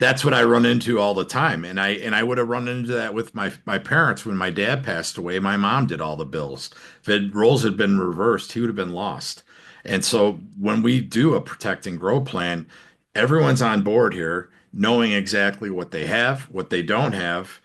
That's what I run into all the time. And I would have run into that with my parents when my dad passed away. My mom did all the bills. Roles had been reversed, he would have been lost. And so when we do a protect and grow plan, everyone's on board here, knowing exactly what they have, what they don't have.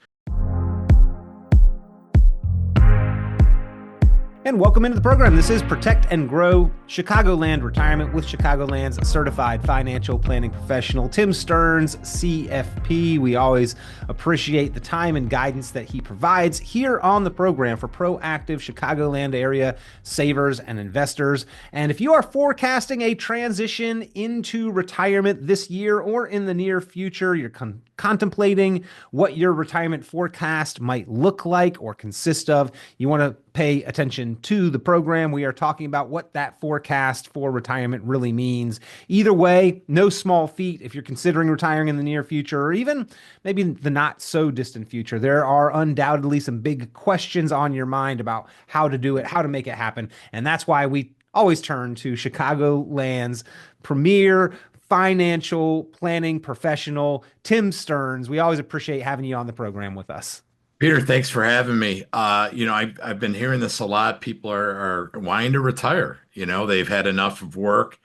And welcome into the program. This is Protect and Grow Chicagoland Retirement with Chicagoland's certified financial planning professional, Tim Stearns, CFP. We always appreciate the time and guidance that he provides here on the program for proactive Chicagoland area savers and investors. And if you are forecasting a transition into retirement this year or in the near future, you're contemplating what your retirement forecast might look like or consist of, you want to pay attention to the program. We are talking about what that forecast for retirement really means. Either way, no small feat if you're considering retiring in the near future or even maybe the not so distant future. There are undoubtedly some big questions on your mind about how to do it, how to make it happen. And that's why we always turn to Chicagoland's premier financial planning professional, Tim Stearns. We always appreciate having you on the program with us. Peter, thanks for having me. I've been hearing this a lot. People are wanting to retire. They've had enough of work.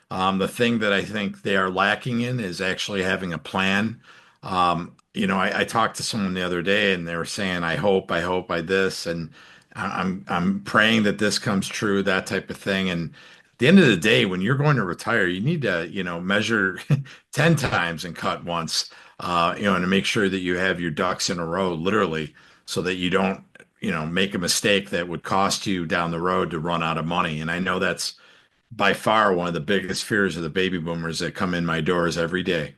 The thing that I think they are lacking in is actually having a plan. I talked to someone the other day and they were saying, I hope I this, and I'm praying that this comes true, that type of thing. And at the end of the day, when you're going to retire, you need to, measure 10 times and cut once, and to make sure that you have your ducks in a row, literally, so that you don't, make a mistake that would cost you down the road to run out of money. And I know that's by far one of the biggest fears of the baby boomers that come in my doors every day.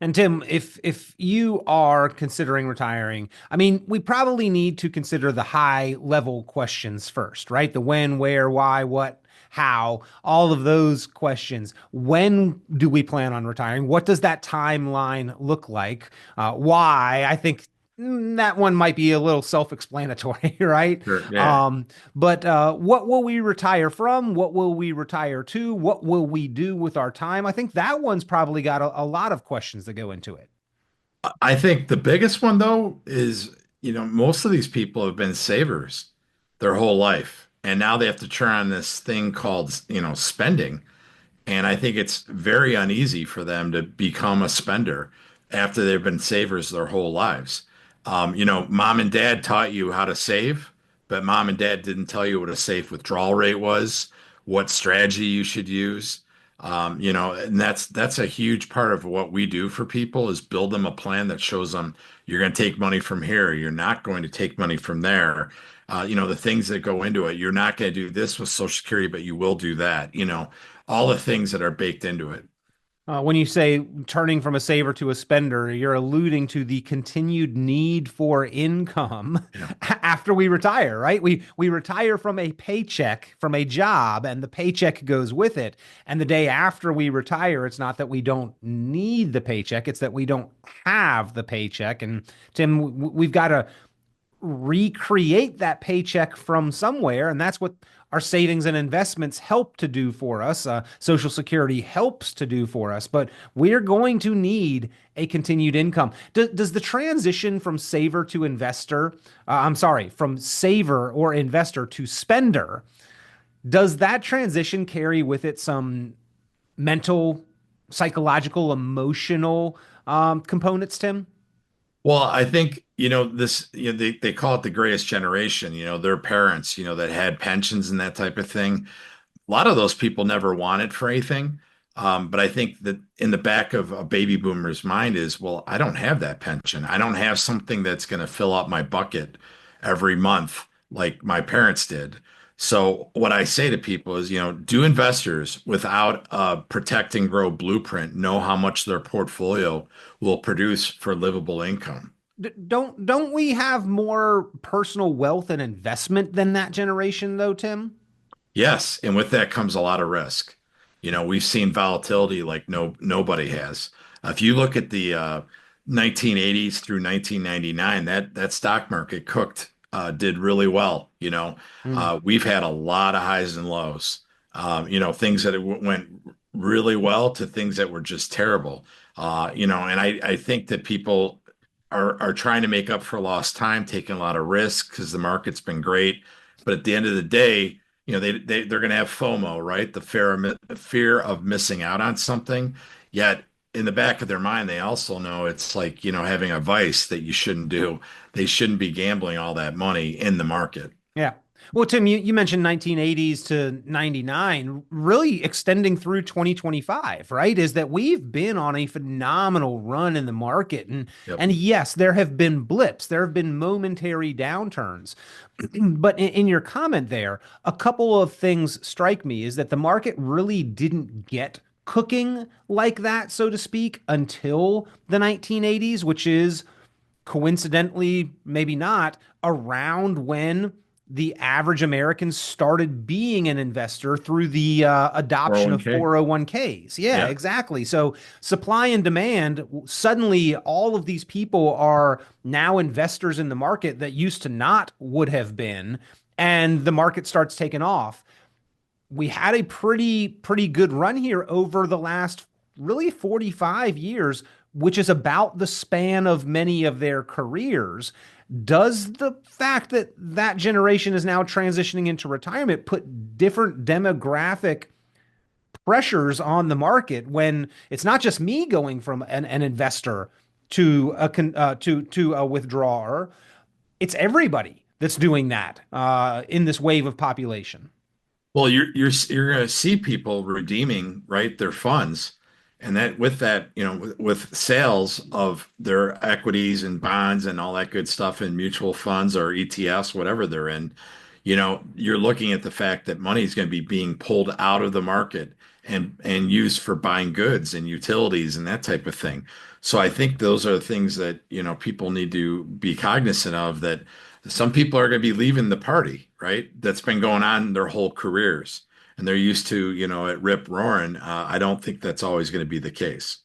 And Tim, if you are considering retiring, I mean, we probably need to consider the high level questions first, right? The when, where, why, what, how, all of those questions. When do we plan on retiring? What does that timeline look like? Why? I think that one might be a little self-explanatory, right? Sure. Yeah. But what will we retire from? What will we retire to? What will we do with our time? I think that one's probably got a lot of questions that go into it. I think the biggest one though is, most of these people have been savers their whole life. And now they have to turn on this thing called, spending. And I think it's very uneasy for them to become a spender after they've been savers their whole lives. Mom and dad taught you how to save, but mom and dad didn't tell you what a safe withdrawal rate was, what strategy you should use. And that's a huge part of what we do for people is build them a plan that shows them you're going to take money from here, you're not going to take money from there. The things that go into it. You're not going to do this with Social Security, but you will do that. All the things that are baked into it. When you say turning from a saver to a spender, you're alluding to the continued need for income Yeah. after we retire, right? We retire from a paycheck, from a job, and the paycheck goes with it. And the day after we retire, it's not that we don't need the paycheck, it's that we don't have the paycheck. And Tim, we've got to recreate that paycheck from somewhere. And that's what our savings and investments help to do for us. Social Security helps to do for us, but we're going to need a continued income. Does the transition from saver to investor, from saver or investor to spender, does that transition carry with it some mental, psychological, emotional components, Tim? Well, I think, they call it the greatest generation, their parents, that had pensions and that type of thing. A lot of those people never wanted for anything. But I think that in the back of a baby boomer's mind is, well, I don't have that pension. I don't have something that's going to fill up my bucket every month like my parents did. So what I say to people is, do investors without a protect and grow blueprint know how much their portfolio will produce for livable income? Don't we have more personal wealth and investment than that generation, though, Tim? Yes, and with that comes a lot of risk. We've seen volatility like nobody has. If you look at the 1980s through 1999, that stock market did really well. Mm. We've had a lot of highs and lows. Things that went really well to things that were just terrible. And I think that people are trying to make up for lost time, taking a lot of risks because the market's been great. But at the end of the day, they're going to have FOMO, right? The fear of missing out on something. Yet in the back of their mind, they also know it's like, having a vice that you shouldn't do. They shouldn't be gambling all that money in the market. Yeah. Well, Tim, you mentioned 1980s to 99, really extending through 2025, right? Is that we've been on a phenomenal run in the market. Yep. And yes, there have been blips, there have been momentary downturns. But in your comment there, a couple of things strike me is that the market really didn't get cooking like that, so to speak, until the 1980s, which is coincidentally, maybe not, around when the average American started being an investor through the adoption of 401k. 401ks. Yeah, Yeah. exactly. So supply and demand, suddenly all of these people are now investors in the market that used to not would have been, and the market starts taking off. We had a pretty good run here over the last really 45 years, which is about the span of many of their careers. Does the fact that that generation is now transitioning into retirement put different demographic pressures on the market when it's not just me going from an investor to a withdrawer? It's everybody that's doing that in this wave of population. Well, you're going to see people redeeming, right, their funds, and that with that, with sales of their equities and bonds and all that good stuff in mutual funds or ETFs, whatever they're in, you're looking at the fact that money is going to be being pulled out of the market and used for buying goods and utilities and that type of thing. So I think those are the things that, people need to be cognizant of, that some people are going to be leaving the party, right? That's been going on their whole careers, and they're used to, it rip roaring. I don't think that's always going to be the case.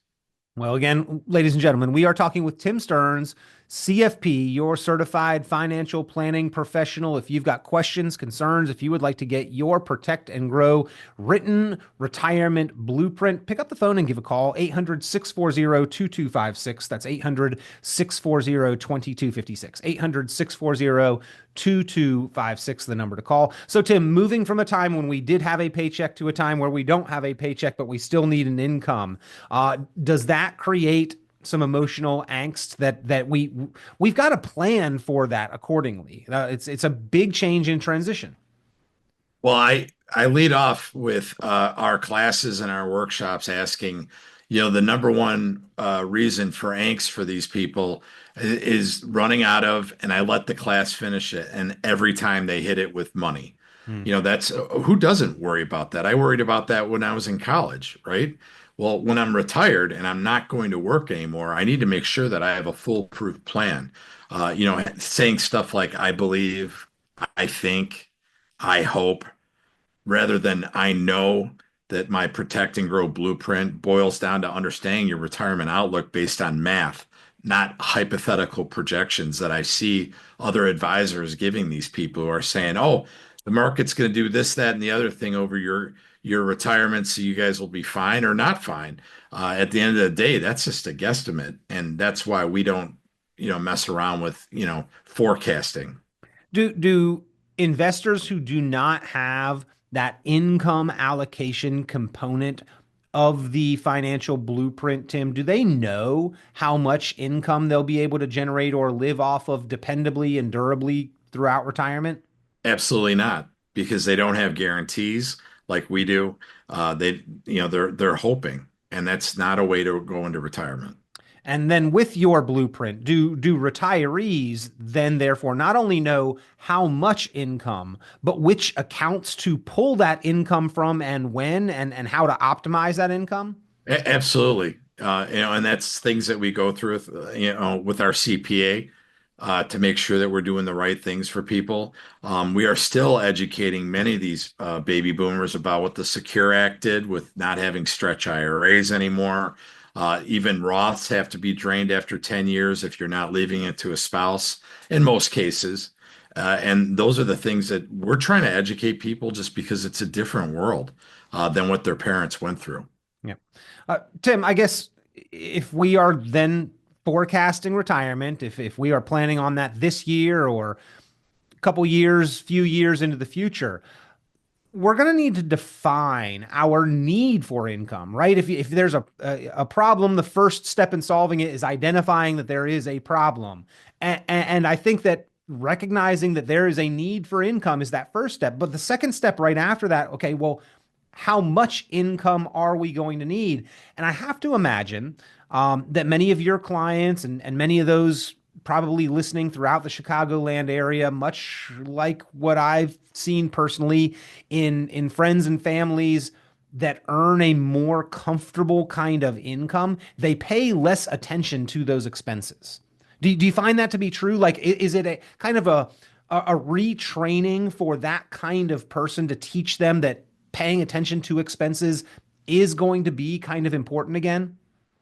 Well, again, ladies and gentlemen, we are talking with Tim Stearns, CFP, your certified financial planning professional. If you've got questions, concerns, if you would like to get your Protect and Grow written retirement blueprint, pick up the phone and give a call, 800-640-2256. That's 800-640-2256. 800-640-2256, the number to call. So, Tim, moving from a time when we did have a paycheck to a time where we don't have a paycheck, but we still need an income, does that create some emotional angst that we've got to plan for that accordingly? It's a big change in transition. Well, I lead off with our classes and our workshops asking, the number one reason for angst for these people is running out of, and I let the class finish it, and every time they hit it with money. Hmm. That's who doesn't worry about that? I worried about that when I was in college, right? Well, when I'm retired and I'm not going to work anymore, I need to make sure that I have a foolproof plan. Saying stuff like I believe, I think, I hope, rather than I know, that my Protect and Grow blueprint boils down to understanding your retirement outlook based on math, not hypothetical projections that I see other advisors giving these people who are saying, oh, the market's going to do this, that, and the other thing over your retirement, so you guys will be fine or not fine. At the end of the day, that's just a guesstimate, and that's why we don't, mess around with, forecasting. Do investors who do not have that income allocation component of the financial blueprint, Tim, do they know how much income they'll be able to generate or live off of dependably and durably throughout retirement? Absolutely not, because they don't have guarantees like we do. They're hoping, and that's not a way to go into retirement. And then with your blueprint, do retirees then therefore not only know how much income, but which accounts to pull that income from and when and how to optimize that income? Absolutely. And that's things that we go through with our CPA to make sure that we're doing the right things for people. We are still educating many of these baby boomers about what the Secure Act did with not having stretch IRAs anymore. Even Roths have to be drained after 10 years if you're not leaving it to a spouse in most cases. And those are the things that we're trying to educate people, just because it's a different world than what their parents went through. Yeah. Tim, I guess if we are then forecasting retirement, if we are planning on that this year or a couple years, few years into the future, we're going to need to define our need for income, right? If there's a problem, the first step in solving it is identifying that there is a problem. And I think that recognizing that there is a need for income is that first step. But the second step right after that, okay, well, how much income are we going to need? And I have to imagine that many of your clients and many of those probably listening throughout the Chicagoland area, much like what I've seen personally in friends and families that earn a more comfortable kind of income, they pay less attention to those expenses. Do you find that to be true? Like, is it a kind of a retraining for that kind of person to teach them that paying attention to expenses is going to be kind of important again?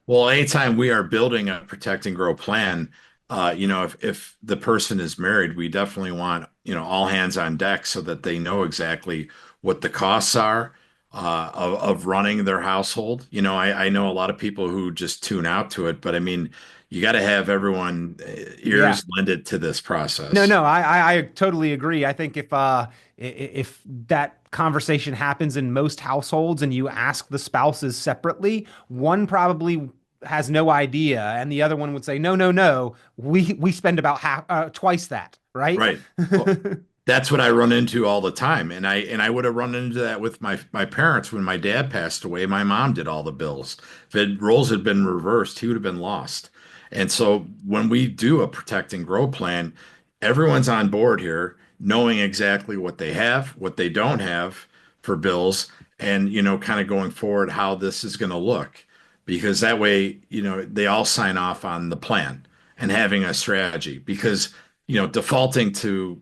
Well, anytime we are building a protect and grow plan, if the person is married, we definitely want, all hands on deck so that they know exactly what the costs are of running their household. I know a lot of people who just tune out to it, but I mean, you got to have everyone Yeah. ears lended to this No, process. no, I totally agree. I think if that conversation happens in most households and you ask the spouses separately, one probably has no idea, and the other one would say, "No, no, no, we spend about half twice that, right?" Right. Well, that's what I run into all the time. And I would have run into that with my parents when my dad passed away. My mom did all the bills. Roles had been reversed, he would have been lost. And so when we do a protect and grow plan, everyone's on board here, knowing exactly what they have, what they don't have for bills, and kind of going forward how this is going to look. Because that way, they all sign off on the plan and having a strategy. Because defaulting to,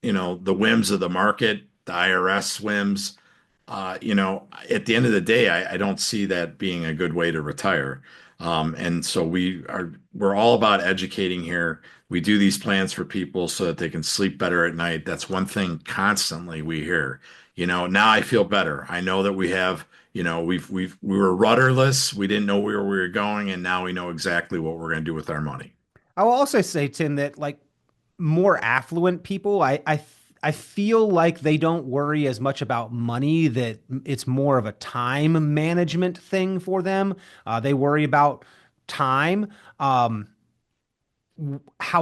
the whims of the market, the IRS whims, at the end of the day, I don't see that being a good way to retire. And so we're all about educating here. We do these plans for people so that they can sleep better at night. That's one thing constantly we hear. Now I feel better. I know that we have, we were rudderless. We didn't know where we were going, and now we know exactly what we're going to do with our money. I will also say, Tim, that like more affluent people, I feel like they don't worry as much about money, that it's more of a time management thing for them. They worry about time, how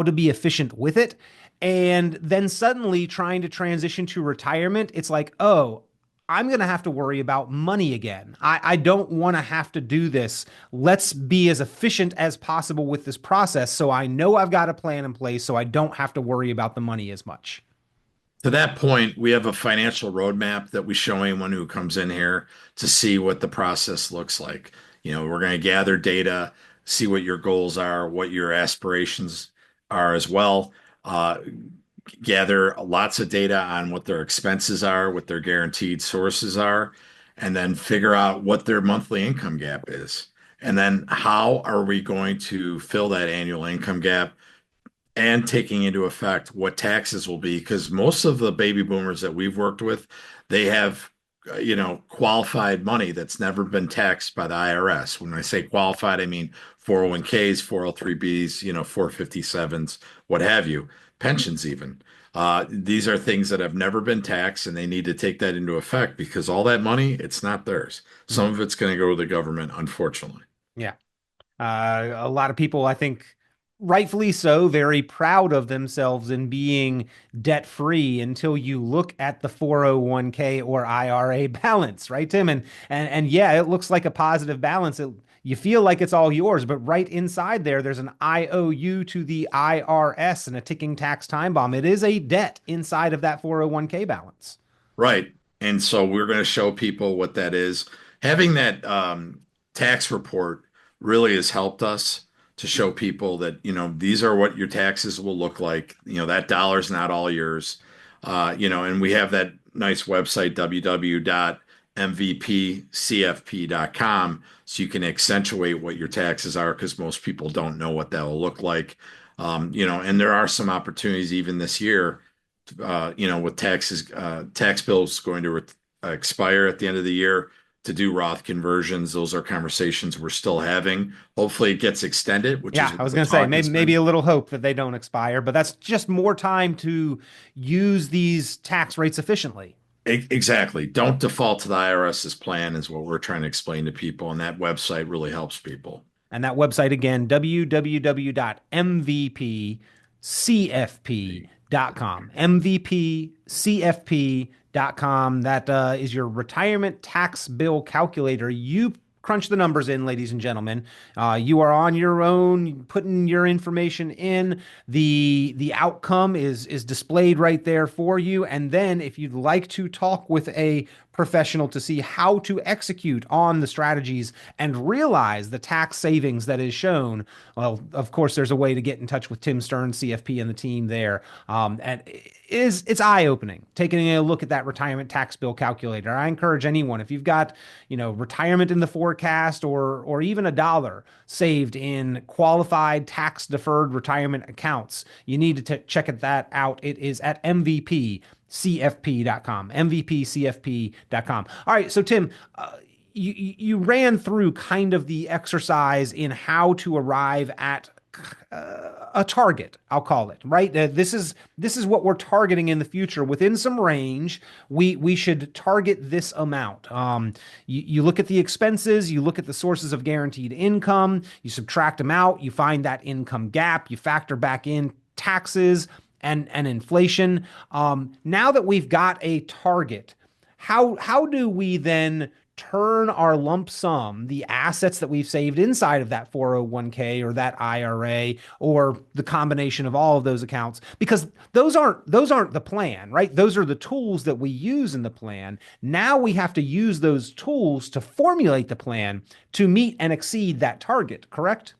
to be efficient with it. And then suddenly trying to transition to retirement, it's like, oh, I'm going to have to worry about money again. I don't want to have to do this. Let's be as efficient as possible with this process so I know I've got a plan in place so I don't have to worry about the money as much. To that point, we have a financial roadmap that we show anyone who comes in here to see what the process looks like. We're going to gather data, see what your goals are, what your aspirations are as well. Gather lots of data on what their expenses are, what their guaranteed sources are, and then figure out what their monthly income gap is. And then how are we going to fill that annual income gap and taking into effect what taxes will be, because most of the baby boomers that we've worked with, they have, qualified money that's never been taxed by the IRS. When I say qualified, I mean 401ks, 403bs, 457s, what have you, pensions even. These are things that have never been taxed, and they need to take that into effect because all that money, it's not theirs. Some of it's going to go to the government, unfortunately. Yeah. A lot of people, I think, rightfully so, very proud of themselves in being debt free until you look at the 401k or IRA balance, right, Tim? And yeah, it looks like a positive balance. You feel like it's all yours, but right inside there, there's an IOU to the IRS and a ticking tax time bomb. It is a debt inside of that 401k balance. Right. And so we're going to show people what that is. Having that tax report really has helped us to show people that, these are what your taxes will look like. That dollar's not all yours. And we have that nice website, www.mvpcfp.com, so you can accentuate what your taxes are because most people don't know what that will look like. And there are some opportunities even this year with tax bills going to expire at the end of the year, to do Roth conversions. Those are conversations we're still having. Hopefully it gets extended, which is Yeah, I what was the going to say talk maybe has been. a little hope that they don't expire, but that's just more time to use these tax rates efficiently. Exactly. Don't default to the IRS's plan is what we're trying to explain to people, and that website really helps people. And that website again, www.mvpcfp.com. mvpcfp.com. That is your retirement tax bill calculator. You crunch the numbers in, ladies and gentlemen. You are on your own, putting your information in. The outcome is displayed right there for you. And then if you'd like to talk with a professional to see how to execute on the strategies and realize the tax savings that is shown, well, of course, there's a way to get in touch with Tim Stern, CFP, and the team there. And it's eye-opening taking a look at that retirement tax bill calculator. I encourage anyone, if you've got, retirement in the forecast or even a dollar saved in qualified tax deferred retirement accounts, you need to check that out. It is at mvpcfp.com, mvpcfp.com. All right, so Tim, you ran through kind of the exercise in how to arrive at a target, I'll call it, right? This is what we're targeting in the future within some range. We should target this amount. You look at the expenses, you look at the sources of guaranteed income, you subtract them out, you find that income gap, you factor back in taxes and inflation. Now that we've got a target, how do we then turn our lump sum, the assets that we've saved inside of that 401k or that IRA or the combination of all of those accounts, because those aren't the plan, right? Those are the tools that we use in the plan. Now we have to use those tools to formulate the plan to meet and exceed that target, correct?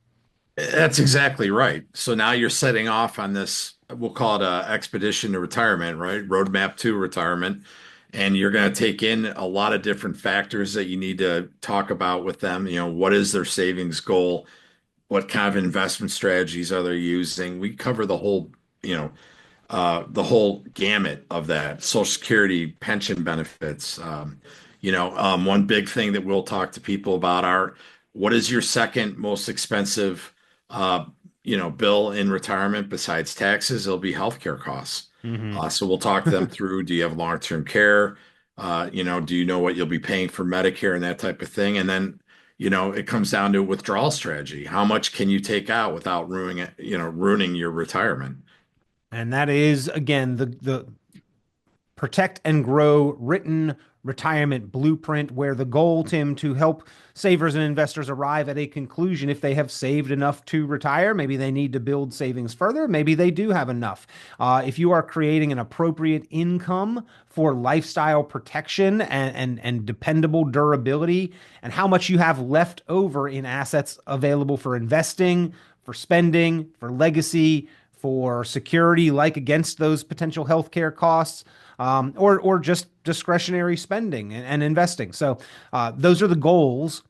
That's exactly right. So now you're setting off on this, we'll call it a expedition to retirement, right? Roadmap to retirement. And you're going to take in a lot of different factors that you need to talk about with them. What is their savings goal? What kind of investment strategies are they using? We cover the whole gamut of that. Social Security, pension benefits. One big thing that we'll talk to people about are what is your second most expensive, bill in retirement besides taxes? It'll be healthcare costs. Mm-hmm. So we'll talk them through. Do you have long-term care? Do you know what you'll be paying for Medicare and that type of thing? And then, it comes down to a withdrawal strategy. How much can you take out without ruining your retirement? And that is again the protect and grow written retirement blueprint, where the goal, Tim, to help savers and investors arrive at a conclusion. If they have saved enough to retire, maybe they need to build savings further, maybe they do have enough. If you are creating an appropriate income for lifestyle protection and dependable durability, and how much you have left over in assets available for investing, for spending, for legacy, for security, like against those potential healthcare costs, or just discretionary spending and investing. So those are the goals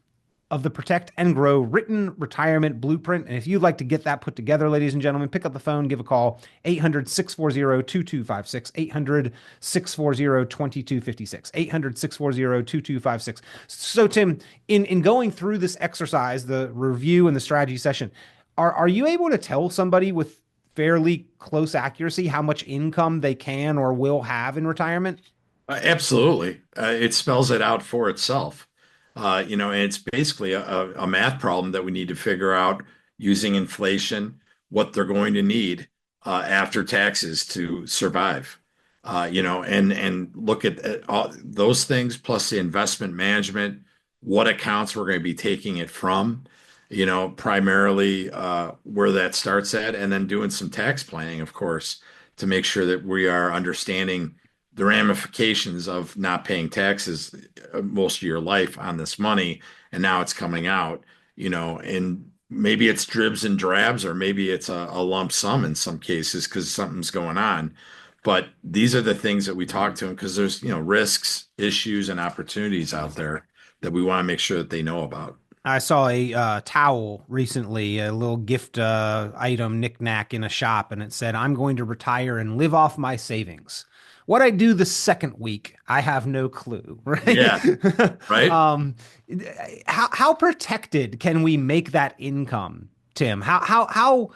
of the Protect and Grow written retirement blueprint. And if you'd like to get that put together, ladies and gentlemen, pick up the phone, give a call, 800-640-2256, 800-640-2256, 800-640-2256. So Tim, in going through this exercise, the review and the strategy session, are you able to tell somebody with fairly close accuracy how much income they can or will have in retirement? Absolutely. It spells it out for itself. And it's basically a math problem that we need to figure out using inflation, what they're going to need after taxes to survive. And look at all those things plus the investment management, what accounts we're going to be taking it from, primarily where that starts at, and then doing some tax planning, of course, to make sure that we are understanding the ramifications of not paying taxes most of your life on this money, and now it's coming out, and maybe it's dribs and drabs, or maybe it's a lump sum in some cases because something's going on. But these are the things that we talk to them because there's, risks, issues, and opportunities out there that we want to make sure that they know about. I saw a towel recently, a little gift item knickknack in a shop, and it said, "I'm going to retire and live off my savings." What I do the second week, I have no clue, right? Yeah, right. um, how protected can we make that income, Tim? How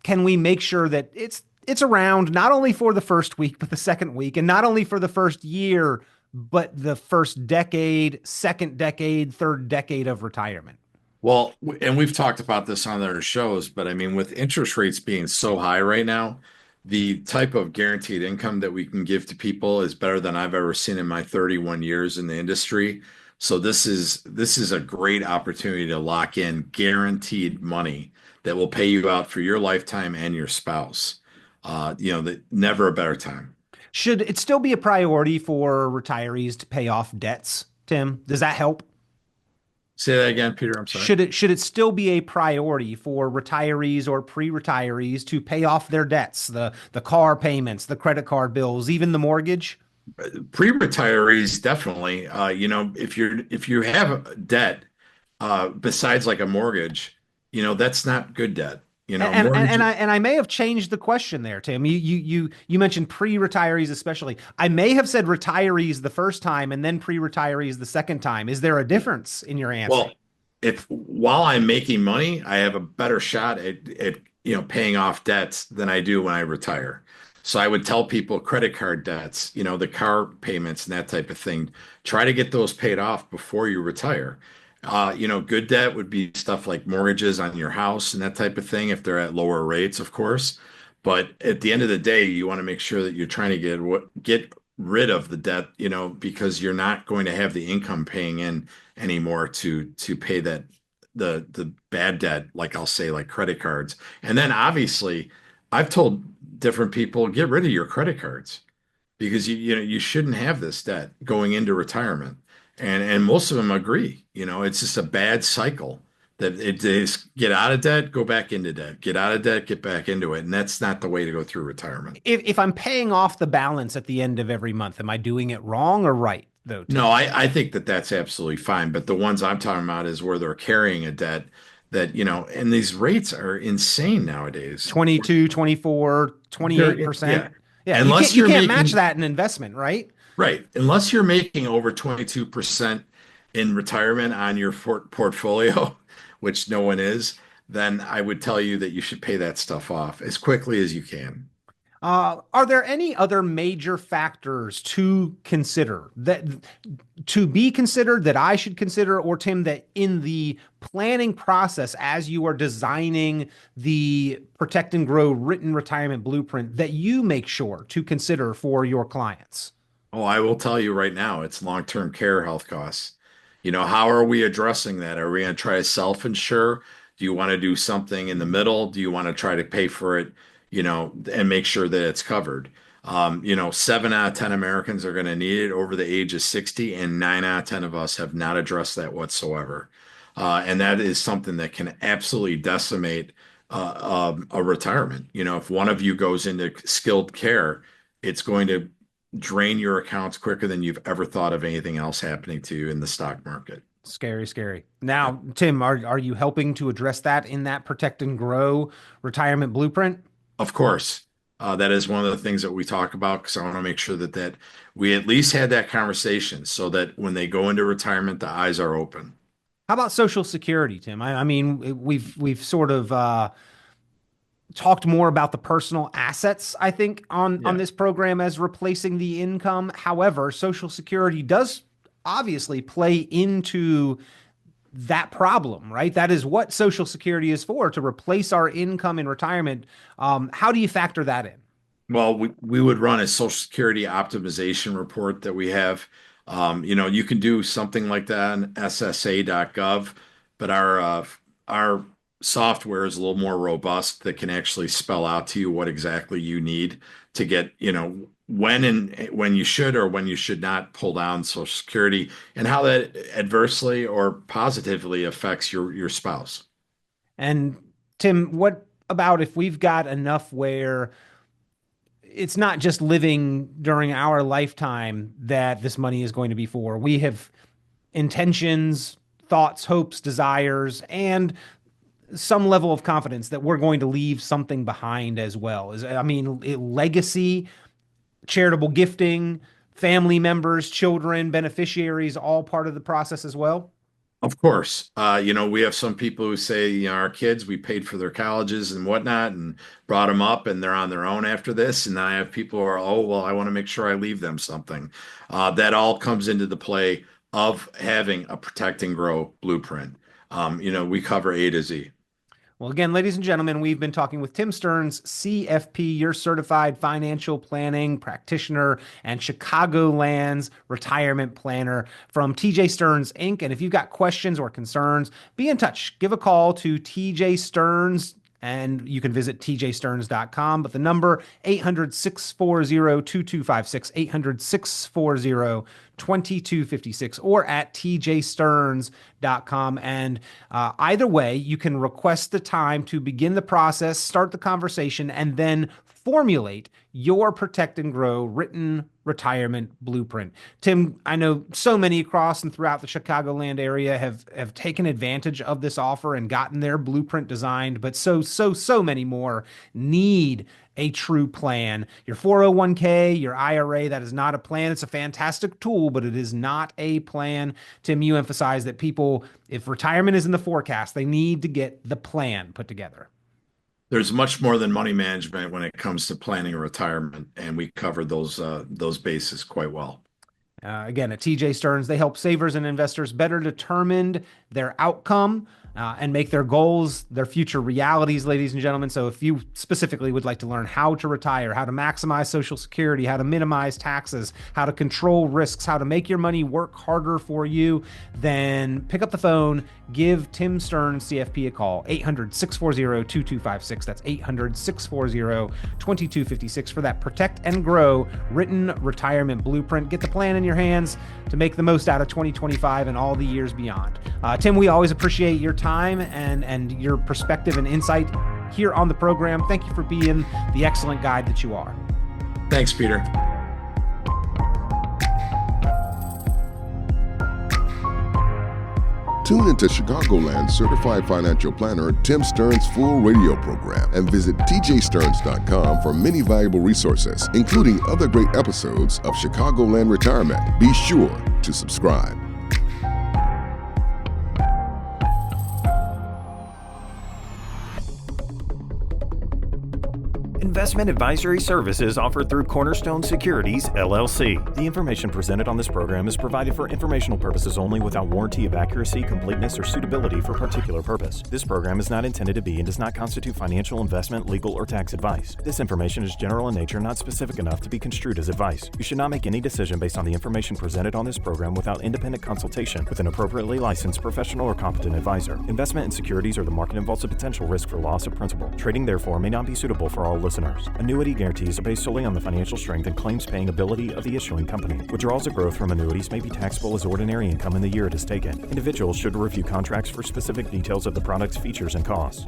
can we make sure that it's around not only for the first week, but the second week, and not only for the first year, but the first decade, second decade, third decade of retirement? Well, and we've talked about this on other shows, but I mean, with interest rates being so high right now, the type of guaranteed income that we can give to people is better than I've ever seen in my 31 years in the industry. So this is a great opportunity to lock in guaranteed money that will pay you out for your lifetime and your spouse. Never a better time. Should it still be a priority for retirees to pay off debts, Tim? Does that help? Say that again, Peter. I'm sorry. Should it still be a priority for retirees or pre-retirees to pay off their debts, the car payments, the credit card bills, even the mortgage? Pre-retirees definitely. If you have debt, besides like a mortgage, that's not good debt. And Mortgage. I may have changed the question there, Tim. You mentioned pre-retirees especially. I may have said retirees the first time and then pre-retirees the second time. Is there a difference in your answer? Well, if while I'm making money, I have a better shot at paying off debts than I do when I retire. So I would tell people credit card debts, the car payments and that type of thing, try to get those paid off before you retire. Good debt would be stuff like mortgages on your house and that type of thing if they're at lower rates, of course. But at the end of the day, you want to make sure that you're trying to get rid of the debt, because you're not going to have the income paying in anymore to pay the bad debt, like I'll say, like credit cards. And then obviously, I've told different people, get rid of your credit cards because you shouldn't have this debt going into retirement. And most of them agree, it's just a bad cycle that it is get out of debt, go back into debt, get out of debt, get back into it. And that's not the way to go through retirement. If I'm paying off the balance at the end of every month, am I doing it wrong or right, though, No, Tim? I think that that's absolutely fine. But the ones I'm talking about is where they're carrying a debt and these rates are insane nowadays. 22, 24, Yeah. 28%. Yeah, Unless you you're can't match making that in investment, right? Right. Unless you're making over 22% in retirement on your portfolio, which no one is, then I would tell you that you should pay that stuff off as quickly as you can. Are there any other major factors to consider that to be considered that I should consider, or Tim, that in the planning process as you are designing the Protect and Grow written retirement blueprint that you make sure to consider for your clients? Oh, I will tell you right now, it's long-term care health costs. How are we addressing that? Are we going to try to self-insure? Do you want to do something in the middle? Do you want to try to pay for it, and make sure that it's covered? 7 out of 10 Americans are going to need it over the age of 60, and 9 out of 10 of us have not addressed that whatsoever. And that is something that can absolutely decimate a retirement. If one of you goes into skilled care, it's going to drain your accounts quicker than you've ever thought of anything else happening to you in the stock market. Scary, scary. Yeah. Now, Tim, are you helping to address that in that Protect and Grow retirement blueprint? Of course, that is one of the things that we talk about because I want to make sure that we at least had that conversation so that when they go into retirement, the eyes are open. How about Social Security, Tim? I mean, we've sort of talked more about the personal assets, I think, on Yeah. this program as replacing the income. However, Social Security does obviously play into that problem, right? That is what Social Security is for, to replace our income in retirement. How do you factor that in? Well, we would run a Social Security optimization report that we have. You can do something like that on SSA.gov, but our software is a little more robust that can actually spell out to you what exactly you need to get, when you should or when you should not pull down Social Security and how that adversely or positively affects your spouse. And Tim, what about if we've got enough where it's not just living during our lifetime that this money is going to be for? We have intentions, thoughts, hopes, desires, and some level of confidence that we're going to leave something behind as well. I mean, legacy charitable gifting, family members, children, beneficiaries, all part of the process as well? Of course, we have some people who say, our kids, we paid for their colleges and whatnot and brought them up and they're on their own after this. And then I have people who are, oh, well, I want to make sure I leave them something. That all comes into the play of having a protect and grow blueprint. We cover A to Z. Well, again, ladies and gentlemen, we've been talking with Tim Stearns, CFP, your certified financial planning practitioner and Chicagoland's retirement planner from TJ Stearns Inc. And if you've got questions or concerns, be in touch. Give a call to TJ Stearns. And you can visit tjstearns.com. But the number 800-640-2256, 800-640-2256, or at tjstearns.com. And either way, you can request the time to begin the process, start the conversation, and then formulate your protect and grow written retirement blueprint. Tim, I know so many across and throughout the Chicagoland area have taken advantage of this offer and gotten their blueprint designed, but so many more need a true plan. Your 401k, your IRA, that is not a plan. It's a fantastic tool, but it is not a plan. Tim, you emphasize that people, if retirement is in the forecast, they need to get the plan put together. There's much more than money management when it comes to planning a retirement, and we covered those bases quite well. Again, at TJ Stearns, they help savers and investors better determine their outcome and make their goals, their future realities, ladies and gentlemen. So if you specifically would like to learn how to retire, how to maximize Social Security, how to minimize taxes, how to control risks, how to make your money work harder for you, then pick up the phone, give Tim Stearns, CFP, a call, 800-640-2256. That's 800-640-2256 for that Protect and Grow written retirement blueprint. Get the plan in your hands to make the most out of 2025 and all the years beyond. Tim, we always appreciate your time and your perspective and insight here on the program. Thank you for being the excellent guide that you are. Thanks, Peter. Tune into Chicagoland certified financial planner Tim Stearns' full radio program and visit tjstearns.com for many valuable resources, including other great episodes of Chicagoland Retirement. Be sure to subscribe. Investment advisory services offered through Cornerstone Securities, LLC. The information presented on this program is provided for informational purposes only without warranty of accuracy, completeness, or suitability for a particular purpose. This program is not intended to be and does not constitute financial, investment, legal, or tax advice. This information is general in nature, not specific enough to be construed as advice. You should not make any decision based on the information presented on this program without independent consultation with an appropriately licensed professional or competent advisor. Investment in securities or the market involves a potential risk for loss of principal. Trading, therefore, may not be suitable for all listeners. Annuity guarantees are based solely on the financial strength and claims-paying ability of the issuing company. Withdrawals of growth from annuities may be taxable as ordinary income in the year it is taken. Individuals should review contracts for specific details of the product's features and costs.